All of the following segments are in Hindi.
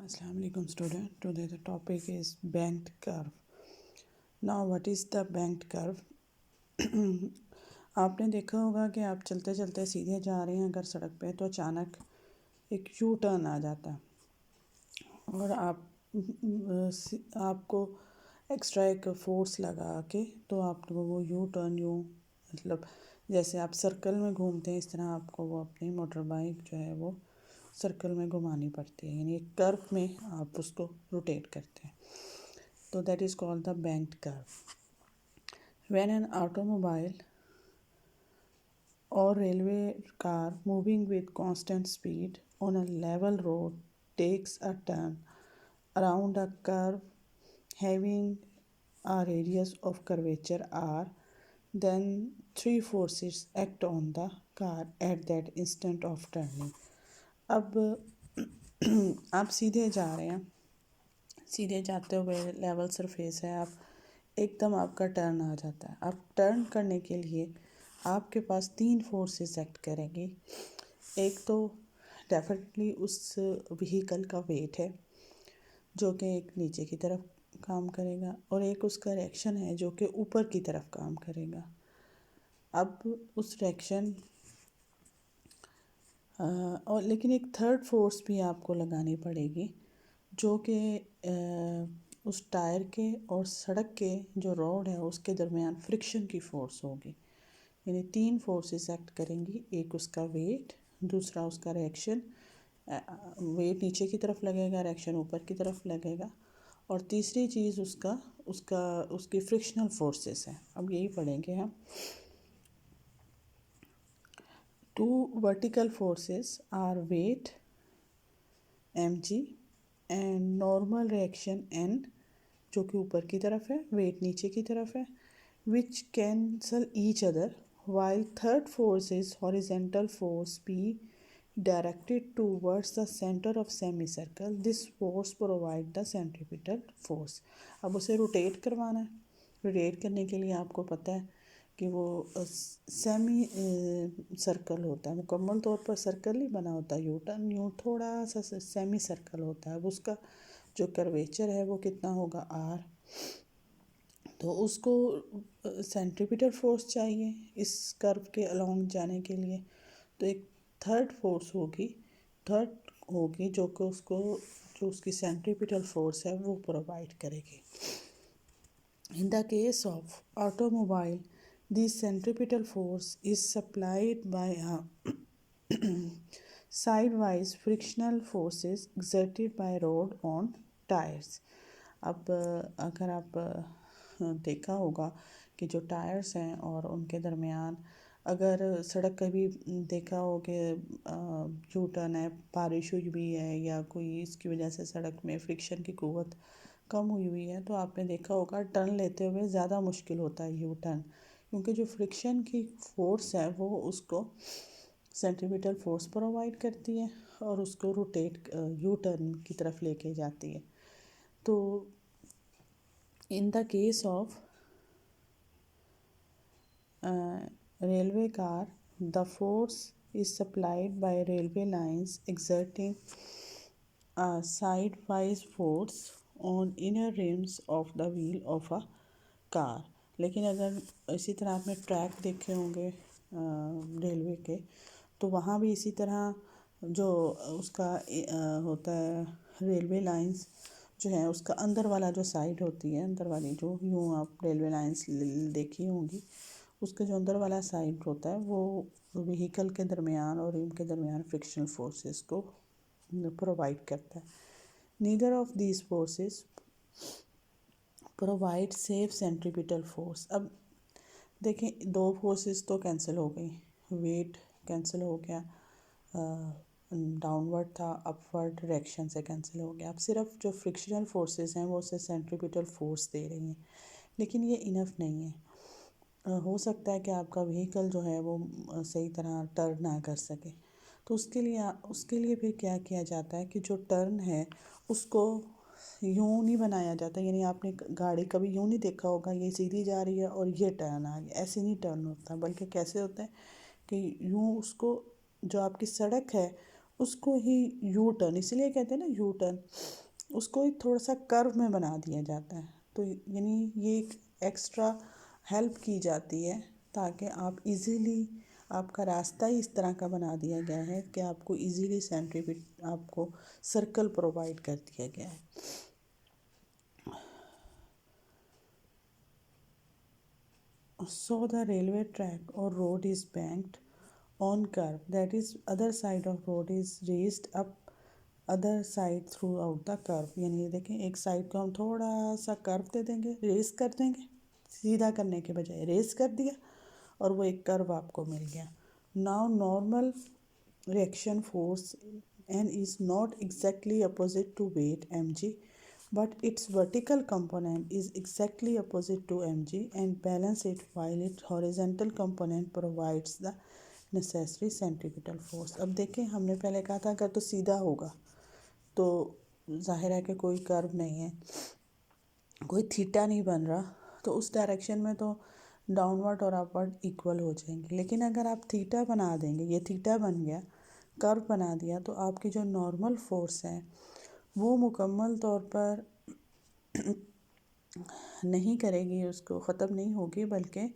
Assalamu alaikum student. Today the topic is banked curve. Now what is the banked curve? आपने देखा होगा कि आप चलते चलते सीधे जा रहे हैं अगर सड़क पे तो अचानक एक यू टर्न आ जाता है और आपको एक्स्ट्रा एक फोर्स लगा के तो आपको वो यू टर्न मतलब जैसे आप सर्कल में घूमते हैं इस तरह आपको वो अपनी मोटर बाइक जो है वो सर्कल में घुमानी पड़ती है, यानी एक कर्व में आप उसको रोटेट करते हैं, तो that is called the banked curve. When an automobile or railway car moving with constant speed on a level road takes a turn around a curve having a radius of curvature r, then three forces act on the car at that instant of turning. अब आप सीधे जा रहे हैं, सीधे जाते हुए लेवल सरफेस है, आप एकदम आपका टर्न आ जाता है। आप टर्न करने के लिए आपके पास तीन फोर्सेस एक्ट करेंगी। एक तो डेफिनेटली उस व्हीकल का वेट है जो कि एक नीचे की तरफ काम करेगा और एक उसका रिएक्शन है जो कि ऊपर की तरफ काम करेगा। अब उस रिएक्शन और लेकिन एक थर्ड फोर्स भी आपको लगानी पड़ेगी जो कि उस टायर के और सड़क के जो रोड है उसके दरमियान फ्रिक्शन की फोर्स होगी। यानी तीन फोर्सेस एक्ट करेंगी, एक उसका वेट, दूसरा उसका रिएक्शन, वेट नीचे की तरफ लगेगा, रिएक्शन ऊपर की तरफ लगेगा, और तीसरी चीज़ उसकी फ्रिक्शनल फोर्सेस है। अब यही पढ़ेंगे हम। Two vertical forces are weight mg and normal reaction n जो कि ऊपर की तरफ है, वेट नीचे की तरफ है, which cancel each other, while third force is horizontal force P directed towards the center of semicircle. This force provide the centripetal force. अब उसे रोटेट करवाना है। रोटेट करने के लिए आपको पता है कि वो सेमी सर्कल होता है, मुकम्मल तौर पर सर्कल नहीं बना होता, यू टर्न यूँ थोड़ा सा सेमी सर्कल होता है। अब उसका जो कर्वेचर है वो कितना होगा, आर। तो उसको सेंट्रीपिटल फोर्स चाहिए इस कर्व के अलोंग जाने के लिए, तो एक थर्ड फोर्स होगी जो कि जो उसकी सेंट्रीपिटल फोर्स है वो प्रोवाइड करेगी। In the case of automobile, this centripetal force is supplied by a sidewise frictional forces exerted by rod on tires. अब अगर आप देखा होगा कि जो टायर्स हैं और उनके दरमियान अगर सड़क कभी देखा हो कि यू टर्न है, बारिश हुई भी है या कोई इसकी वजह से सड़क में फ्रिक्शन की क़ुव्वत कम हुई है तो आपने देखा होगा टर्न लेते हुए ज़्यादा मुश्किल होता है यू टर्न, क्योंकि जो फ्रिक्शन की फोर्स है वो उसको सेंट्रीपिटल फोर्स प्रोवाइड करती है और उसको रोटेट यू टर्न की तरफ लेके जाती है। तो in the case of railway car, the force is supplied by railway lines exerting a sidewise force on inner rims of the wheel of a car. लेकिन अगर इसी तरह आपने ट्रैक देखे होंगे रेलवे के, तो वहाँ भी इसी तरह जो उसका होता है रेलवे लाइंस जो है उसका अंदर वाला जो साइड होती है, अंदर वाली जो यूँ आप रेलवे लाइंस देखी होंगी, उसका जो अंदर वाला साइड होता है वो व्हीकल के दरमियान और रिम के दरमियान फ्रिक्शनल फोर्सेस को प्रोवाइड करता है। Neither of these forces provide safe centripetal force. अब देखें, दो फोर्सेस तो कैंसिल हो गई, वेट कैंसिल हो गया, डाउनवर्ड था, अपवर्ड डायरेक्शन से कैंसिल हो गया। अब सिर्फ जो फ्रिक्शनल फोर्सेस हैं वो उसे सेंट्रीपिटल फोर्स दे रही हैं, लेकिन ये इनफ नहीं है। हो सकता है कि आपका व्हीकल जो है वो सही तरह टर्न ना कर सके, तो उसके लिए फिर क्या किया जाता है कि जो टर्न है उसको यूँ नहीं बनाया जाता। यानी आपने गाड़ी कभी यूँ नहीं देखा होगा ये सीधी जा रही है और ये टर्न आ गया, ऐसे नहीं टर्न होता, बल्कि कैसे होता है कि यूँ उसको जो आपकी सड़क है उसको ही यू टर्न, इसलिए कहते हैं ना यू टर्न, उसको ही थोड़ा सा कर्व में बना दिया जाता है। तो यानी ये एक एक्स्ट्रा हेल्प की जाती है ताकि आप इजीली, आपका रास्ता ही इस तरह का बना दिया गया है कि आपको इजीली सेंट्रीपिट, आपको सर्कल प्रोवाइड कर दिया गया है। So the railway track or road is banked on curve, that is other side of road is raised up other side throughout the curve। यानी ये देखें, एक साइड को हम थोड़ा सा कर्व दे देंगे, रेस कर देंगे, सीधा करने के बजाय रेस कर दिया और वो एक कर्व आपको मिल गया। Now normal reaction force N is not exactly opposite to weight mg, but its vertical component is exactly opposite to mg and balance it, while its horizontal component provides the necessary centripetal force। अब देखें, हमने पहले कहा था अगर तो सीधा होगा तो जाहिर है कि कोई कर्व नहीं है, कोई थीटा नहीं बन रहा, तो उस डायरेक्शन में तो डाउनवर्ड और अपवर्ड इक्वल हो जाएंगे। लेकिन अगर आप थीटा बना देंगे, ये थीटा बन गया, कर्व बना दिया, तो आपकी जो नॉर्मल फोर्स है वो मुकम्मल तौर पर नहीं करेगी, उसको ख़त्म नहीं होगी, बल्कि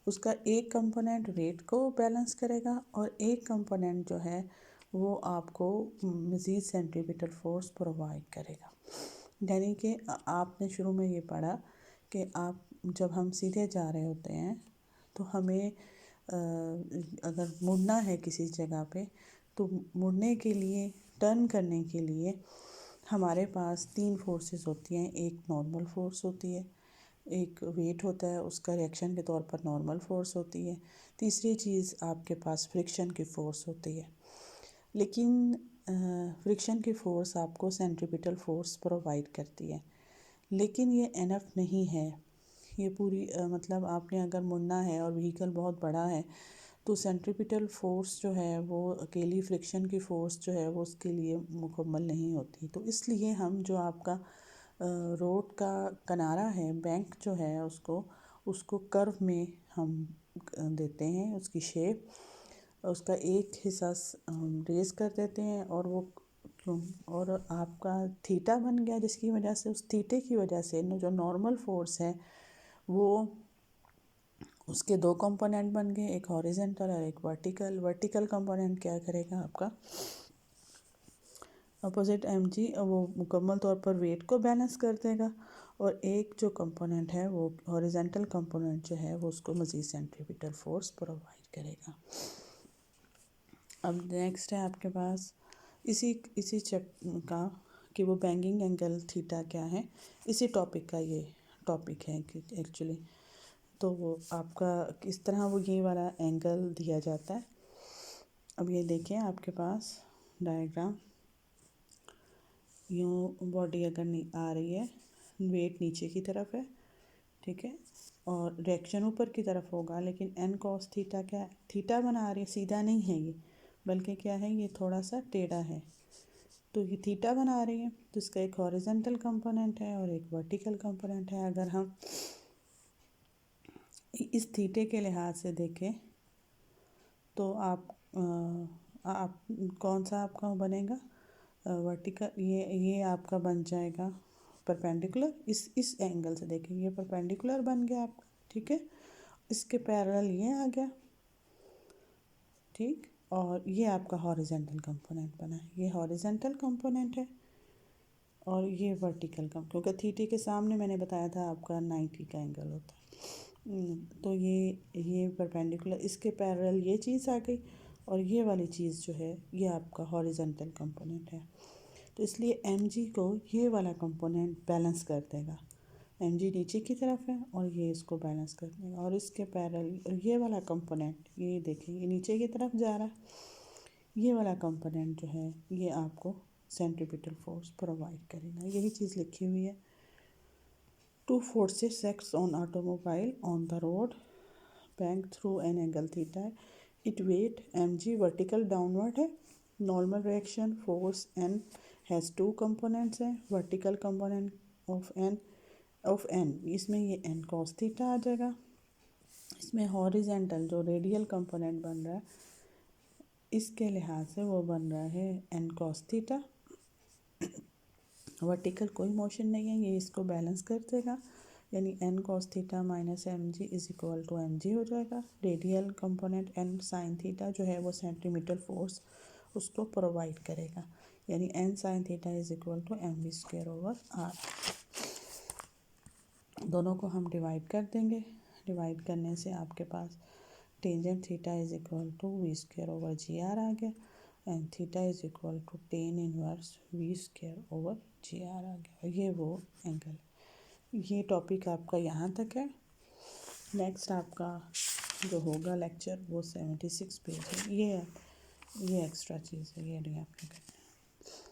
उसका एक कंपोनेंट वेट को बैलेंस करेगा और एक कंपोनेंट जो है वो आपको मज़ीद सेंट्रीपिटल फोर्स प्रोवाइड करेगा। यानी कि आपने शुरू में ये पढ़ा कि आप जब हम सीधे जा रहे होते हैं तो हमें अगर मुड़ना है किसी जगह पे, तो मुड़ने के लिए, टर्न करने के लिए हमारे पास तीन फोर्सेस होती हैं। एक नॉर्मल फोर्स होती है, एक वेट होता है, उसका रिएक्शन के तौर पर नॉर्मल फोर्स होती है, तीसरी चीज़ आपके पास फ्रिक्शन की फ़ोर्स होती है। लेकिन फ्रिक्शन की फ़ोर्स आपको सेंट्रीपिटल फोर्स प्रोवाइड करती है, लेकिन ये एनफ नहीं है। ये पूरी मतलब आपने अगर मुड़ना है और व्हीकल बहुत बड़ा है तो सेंट्रीपिटल फोर्स जो है वो अकेली फ्रिक्शन की फ़ोर्स जो है वो उसके लिए मुकम्मल नहीं होती। तो इसलिए हम जो आपका रोड का किनारा है, बैंक जो है, उसको कर्व में हम देते हैं, उसकी शेप, उसका एक हिस्सा रेस कर देते हैं और वो और आपका थीटा बन गया, जिसकी वजह से, उस थीटे की वजह से जो नॉर्मल फोर्स है वो, उसके दो कंपोनेंट बन गए, एक हॉरिजेंटल और एक वर्टिकल। वर्टिकल कंपोनेंट क्या करेगा आपका अपोजिट mg, वो मुकम्मल तौर पर वेट को बैलेंस कर देगा, और एक जो कंपोनेंट है वो हॉरिजेंटल कंपोनेंट जो है वो उसको मज़ीद सेंट्रीपिटल फोर्स प्रोवाइड करेगा। अब नेक्स्ट है आपके पास इसी चैप का कि वो बैंगिंग एंगल थीटा क्या है, इसी टॉपिक का ये टॉपिक है कि एक्चुअली तो वो आपका किस तरह वो ये वाला एंगल दिया जाता है। अब ये देखें आपके पास डायग्राम, यूँ बॉडी अगर आ रही है, वेट नीचे की तरफ है, ठीक है, और रिएक्शन ऊपर की तरफ होगा, लेकिन एन कॉस थीटा क्या है, थीटा बना रही है, सीधा नहीं है ये, बल्कि क्या है, ये थोड़ा सा टेढ़ा है। तो ये थीटा बना रही है, तो इसका एक हॉरिजेंटल कंपोनेंट है और एक वर्टिकल कंपोनेंट है। अगर हम इस थीटे के लिहाज से देखें तो आप कौन सा आपका बनेगा वर्टिकल, ये आपका बन जाएगा परपेंडिकुलर। इस एंगल से देखें, ये परपेंडिकुलर बन गया आपका, ठीक है, इसके पैरेलल ये आ गया, ठीक, और ये आपका हॉरिजेंटल कंपोनेंट बना है, ये हॉरिजेंटल कंपोनेंट है और ये वर्टिकल क्योंकि थीटे के सामने मैंने बताया था आपका 90 का एंगल होता है। तो ये परपेंडिकुलर, इसके पैरेलल ये चीज़ आ गई, और ये वाली चीज़ जो है ये आपका हॉरिजेंटल कंपोनेंट है। तो इसलिए mg को ये वाला कंपोनेंट बैलेंस कर देगा, mg नीचे की तरफ है और ये इसको बैलेंस कर देगा, और इसके पैरेलल ये वाला कंपोनेंट, ये देखिए ये नीचे की तरफ जा रहा है, ये वाला कंपोनेंट जो है ये आपको सेंट्रीपिटल फोर्स प्रोवाइड करेगा। यही चीज़ लिखी हुई है। Two forces act on automobile on the road bank through an angle theta है, it weight mg vertical downward है, normal reaction force n has two components हैं, वर्टिकल कंपोनेंट ऑफ n इसमें ये n cos थीटा आ जाएगा, इसमें हॉरिजेंटल जो रेडियल कंपोनेंट बन रहा है इसके लिहाज से वो बन रहा है एन कॉस थीटा। वर्टिकल कोई मोशन नहीं है, ये इसको बैलेंस कर देगा, यानी N cos theta minus M G is equal to M G हो जाएगा। Radial component N sine theta जो है वो सेंटीमीटर फोर्स उसको प्रोवाइड करेगा, यानी N sine theta is equal to M V square over R. दोनों को हम डिवाइड कर देंगे, डिवाइड करने से आपके पास tangent theta is equal to V square over G R आ गया, and theta is equal to tan inverse V square over G R आ गया। ये वो एंगल, ये टॉपिक आपका यहाँ तक है। नेक्स्ट आपका जो होगा लेक्चर वो 76 पेज है। ये एक्स्ट्रा चीज़ है, ये नहीं आपने करना।